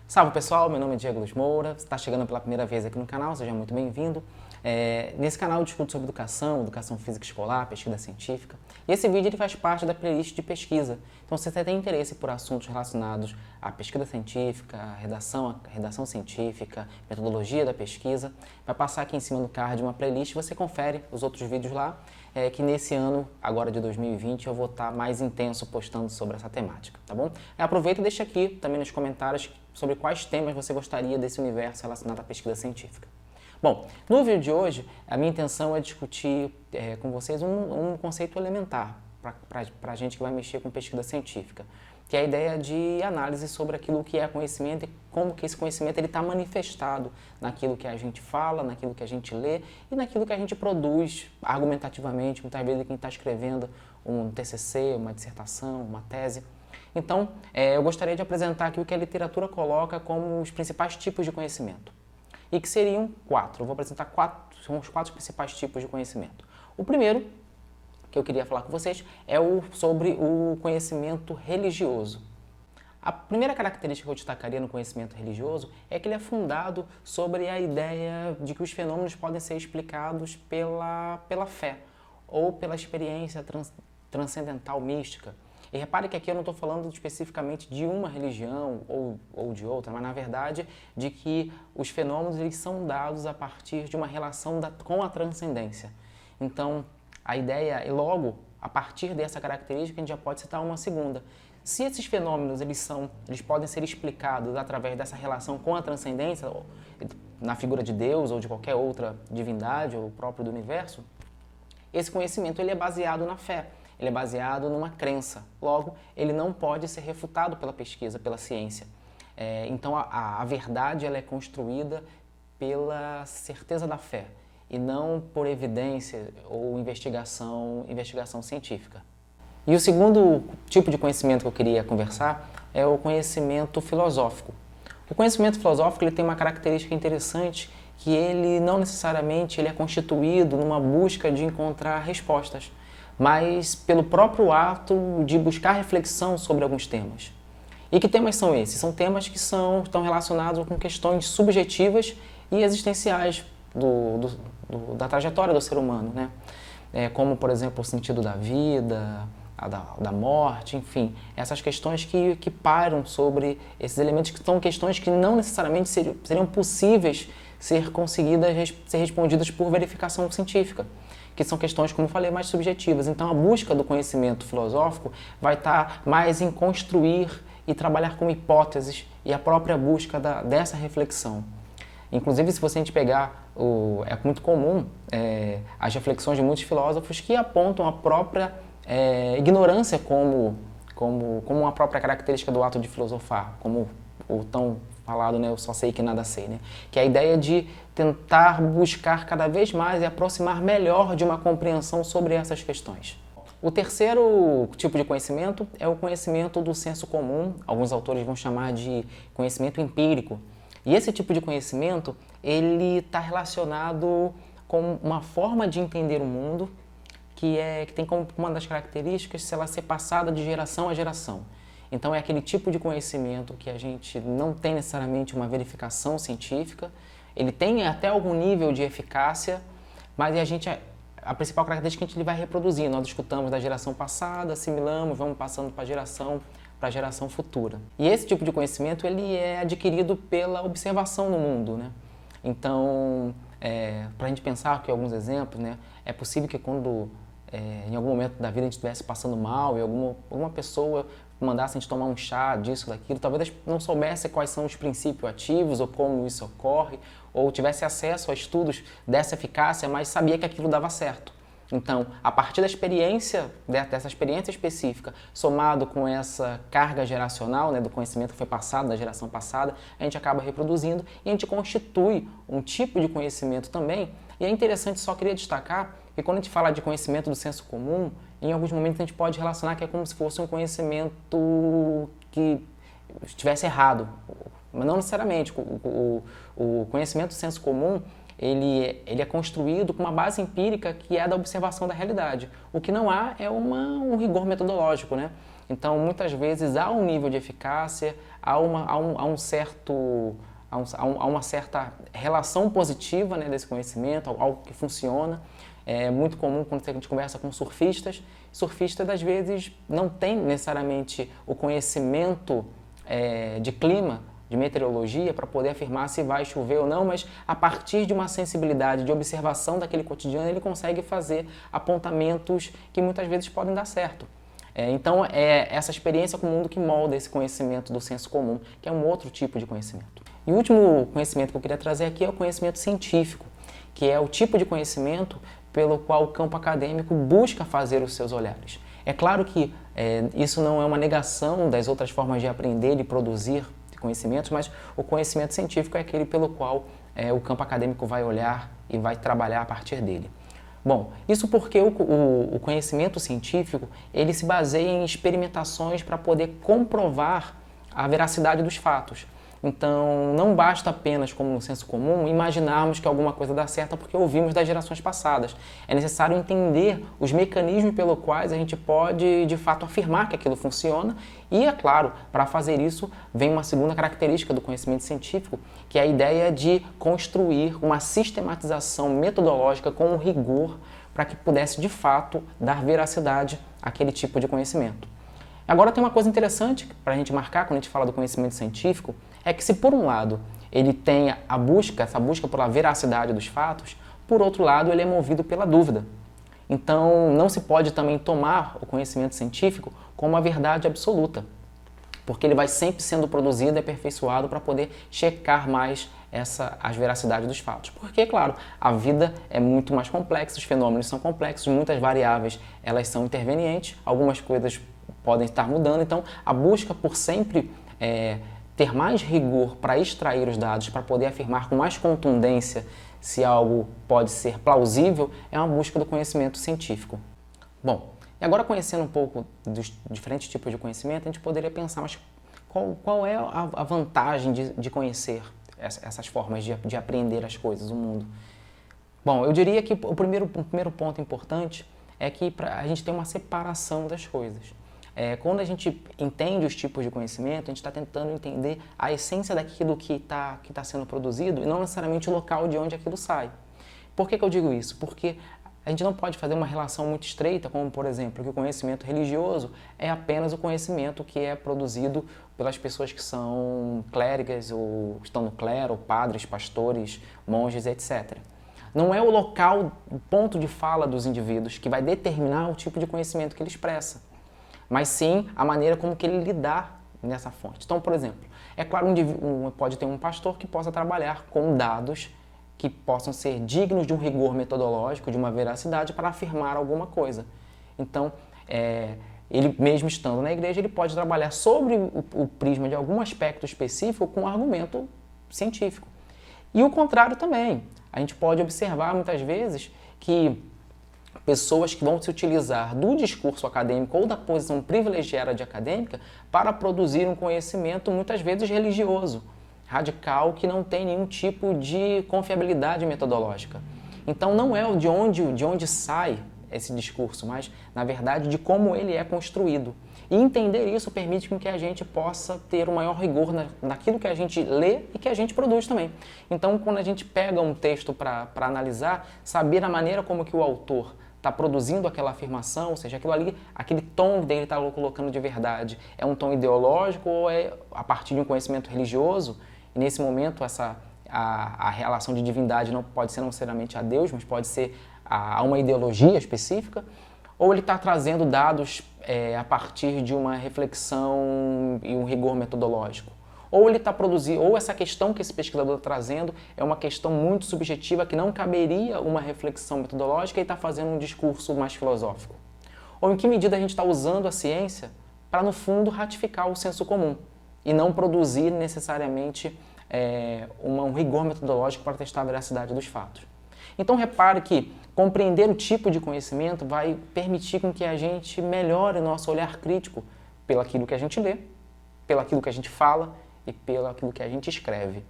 Salve pessoal, meu nome é Diego Luz Moura, você está chegando pela primeira vez aqui no canal, seja muito bem-vindo. Nesse canal eu discuto sobre educação física escolar, pesquisa científica, e esse vídeo ele faz parte da playlist de pesquisa. Então se você tem interesse por assuntos relacionados à pesquisa científica, à redação científica, metodologia da pesquisa, vai passar aqui em cima do card uma playlist, você confere os outros vídeos lá, que nesse ano, agora de 2020, eu vou estar mais intenso postando sobre essa temática, tá bom? Aproveita e deixa aqui também nos comentários sobre quais temas você gostaria desse universo relacionado à pesquisa científica. Bom, no vídeo de hoje, a minha intenção é discutir com vocês um conceito elementar para a gente que vai mexer com pesquisa científica, que é a ideia de análise sobre aquilo que é conhecimento e como que esse conhecimento está manifestado naquilo que a gente fala, naquilo que a gente lê e naquilo que a gente produz argumentativamente, muitas vezes quem está escrevendo um TCC, uma dissertação, uma tese. Então, eu gostaria de apresentar aqui o que a literatura coloca como os principais tipos de conhecimento. E que seriam quatro. Eu vou apresentar são os quatro principais tipos de conhecimento. O primeiro, que eu queria falar com vocês, é sobre o conhecimento religioso. A primeira característica que eu destacaria no conhecimento religioso é que ele é fundado sobre a ideia de que os fenômenos podem ser explicados pela fé ou pela experiência transcendental mística. E repare que aqui eu não estou falando especificamente de uma religião ou de outra, mas na verdade de que os fenômenos eles são dados a partir de uma relação com a transcendência. Então, a ideia, e logo, a partir dessa característica, a gente já pode citar uma segunda. Se esses fenômenos eles podem ser explicados através dessa relação com a transcendência, na figura de Deus ou de qualquer outra divindade ou próprio do universo, esse conhecimento ele é baseado na fé. Ele é baseado numa crença. Logo, ele não pode ser refutado pela pesquisa, pela ciência. Então, a verdade ela é construída pela certeza da fé e não por evidência ou investigação científica. E o segundo tipo de conhecimento que eu queria conversar é o conhecimento filosófico. O conhecimento filosófico ele tem uma característica interessante que ele não necessariamente ele é constituído numa busca de encontrar respostas, mas pelo próprio ato de buscar reflexão sobre alguns temas. E que temas são esses? São temas que estão relacionados com questões subjetivas e existenciais da trajetória do ser humano, né? Como, por exemplo, o sentido da vida, da morte, enfim, essas questões que pairam sobre esses elementos que são questões que não necessariamente seriam possíveis ser respondidas por verificação científica, que são questões, como eu falei, mais subjetivas. Então, a busca do conhecimento filosófico vai estar mais em construir e trabalhar com hipóteses e a própria busca dessa reflexão. Inclusive, se você a gente pegar, é muito comum as reflexões de muitos filósofos que apontam a própria ignorância como uma própria característica do ato de filosofar, como o tão falado, né, eu só sei que nada sei, né? Que é a ideia de tentar buscar cada vez mais e aproximar melhor de uma compreensão sobre essas questões. O terceiro tipo de conhecimento é o conhecimento do senso comum, alguns autores vão chamar de conhecimento empírico. E esse tipo de conhecimento, ele está relacionado com uma forma de entender o mundo que tem como uma das características ela ser passada de geração a geração. Então é aquele tipo de conhecimento que a gente não tem necessariamente uma verificação científica, ele tem até algum nível de eficácia, mas a principal característica é que a gente vai reproduzindo. Nós escutamos da geração passada, assimilamos, vamos passando para a geração futura. E esse tipo de conhecimento ele é adquirido pela observação no mundo, né? Então, para a gente pensar aqui alguns exemplos, né? É possível que quando em algum momento da vida a gente estivesse passando mal e alguma pessoa mandasse a gente tomar um chá disso, daquilo, talvez não soubesse quais são os princípios ativos ou como isso ocorre, ou tivesse acesso a estudos dessa eficácia, mas sabia que aquilo dava certo. Então, a partir dessa experiência específica, somado com essa carga geracional, né, do conhecimento que foi passado da geração passada, a gente acaba reproduzindo e a gente constitui um tipo de conhecimento também. E é interessante, só queria destacar, que quando a gente fala de conhecimento do senso comum, em alguns momentos a gente pode relacionar que é como se fosse um conhecimento que estivesse errado, mas não necessariamente. O conhecimento do senso comum, ele é construído com uma base empírica que é da observação da realidade. O que não há é um rigor metodológico, né? Então, muitas vezes há um nível de eficácia, há uma certa relação positiva, né, desse conhecimento, algo que funciona. É muito comum quando a gente conversa com surfistas. Surfistas, às vezes, não tem necessariamente o conhecimento de clima, de meteorologia, para poder afirmar se vai chover ou não, mas a partir de uma sensibilidade de observação daquele cotidiano, ele consegue fazer apontamentos que muitas vezes podem dar certo. Então, é essa experiência com o mundo que molda esse conhecimento do senso comum, que é um outro tipo de conhecimento. E o último conhecimento que eu queria trazer aqui é o conhecimento científico, que é o tipo de conhecimento pelo qual o campo acadêmico busca fazer os seus olhares. É claro que isso não é uma negação das outras formas de aprender e produzir conhecimentos, mas o conhecimento científico é aquele pelo qual o campo acadêmico vai olhar e vai trabalhar a partir dele. Bom, isso porque o conhecimento científico ele se baseia em experimentações para poder comprovar a veracidade dos fatos. Então, não basta apenas, como no senso comum, imaginarmos que alguma coisa dá certo porque ouvimos das gerações passadas. É necessário entender os mecanismos pelos quais a gente pode, de fato, afirmar que aquilo funciona. E, é claro, para fazer isso, vem uma segunda característica do conhecimento científico, que é a ideia de construir uma sistematização metodológica com rigor para que pudesse, de fato, dar veracidade àquele tipo de conhecimento. Agora tem uma coisa interessante para a gente marcar quando a gente fala do conhecimento científico, é que se por um lado ele tem essa busca pela veracidade dos fatos, por outro lado ele é movido pela dúvida. Então não se pode também tomar o conhecimento científico como uma verdade absoluta, porque ele vai sempre sendo produzido e aperfeiçoado para poder checar mais as veracidades dos fatos. Porque, claro, a vida é muito mais complexa, os fenômenos são complexos, muitas variáveis elas são intervenientes, algumas coisas podem estar mudando, então a busca por sempre ter mais rigor para extrair os dados, para poder afirmar com mais contundência se algo pode ser plausível, é uma busca do conhecimento científico. Bom, e agora conhecendo um pouco dos diferentes tipos de conhecimento, a gente poderia pensar, mas qual é a vantagem de conhecer essas formas de aprender as coisas, o mundo? Bom, eu diria que o primeiro ponto importante é que a gente tem uma separação das coisas. Quando a gente entende os tipos de conhecimento, a gente está tentando entender a essência daquilo que está sendo produzido e não necessariamente o local de onde aquilo sai. Por que eu digo isso? Porque a gente não pode fazer uma relação muito estreita, como, por exemplo, que o conhecimento religioso é apenas o conhecimento que é produzido pelas pessoas que são clérigas ou estão no clero, padres, pastores, monges, etc. Não é o local, o ponto de fala dos indivíduos que vai determinar o tipo de conhecimento que ele expressa, mas sim a maneira como que ele lidar nessa fonte. Então, por exemplo, é claro, pode ter um pastor que possa trabalhar com dados que possam ser dignos de um rigor metodológico, de uma veracidade para afirmar alguma coisa. Então, ele mesmo estando na igreja, ele pode trabalhar sobre o prisma de algum aspecto específico com um argumento científico. E o contrário também. A gente pode observar muitas vezes que pessoas que vão se utilizar do discurso acadêmico ou da posição privilegiada de acadêmica para produzir um conhecimento muitas vezes religioso, radical, que não tem nenhum tipo de confiabilidade metodológica. Então não é de onde sai esse discurso, mas na verdade de como ele é construído. E entender isso permite que a gente possa ter um maior rigor naquilo que a gente lê e que a gente produz também. Então, quando a gente pega um texto para analisar, saber a maneira como que o autor está produzindo aquela afirmação, ou seja, aquilo ali, aquele tom dele está colocando de verdade, é um tom ideológico ou é a partir de um conhecimento religioso? E nesse momento a relação de divindade não pode ser necessariamente a Deus, mas pode ser a uma ideologia específica, ou ele está trazendo dados a partir de uma reflexão e um rigor metodológico. Ou ele está produzindo, ou essa questão que esse pesquisador está trazendo é uma questão muito subjetiva que não caberia uma reflexão metodológica e está fazendo um discurso mais filosófico. Ou em que medida a gente está usando a ciência para, no fundo, ratificar o senso comum e não produzir necessariamente um rigor metodológico para testar a veracidade dos fatos. Então repare que compreender o tipo de conhecimento vai permitir com que a gente melhore o nosso olhar crítico pelaquilo que a gente lê, pelaquilo que a gente fala e pelo aquilo que a gente escreve.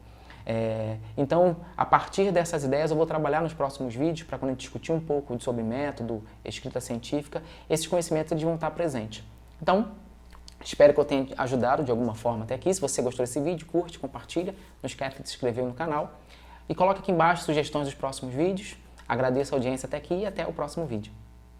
Então, a partir dessas ideias, eu vou trabalhar nos próximos vídeos para quando a gente discutir um pouco sobre método, escrita científica, esses conhecimentos eles vão estar presentes. Então, Espero que eu tenha ajudado de alguma forma até aqui. Se você gostou desse vídeo, curte, compartilha, não esquece de se inscrever no canal e coloque aqui embaixo sugestões dos próximos vídeos. Agradeço a audiência até aqui e até o próximo vídeo.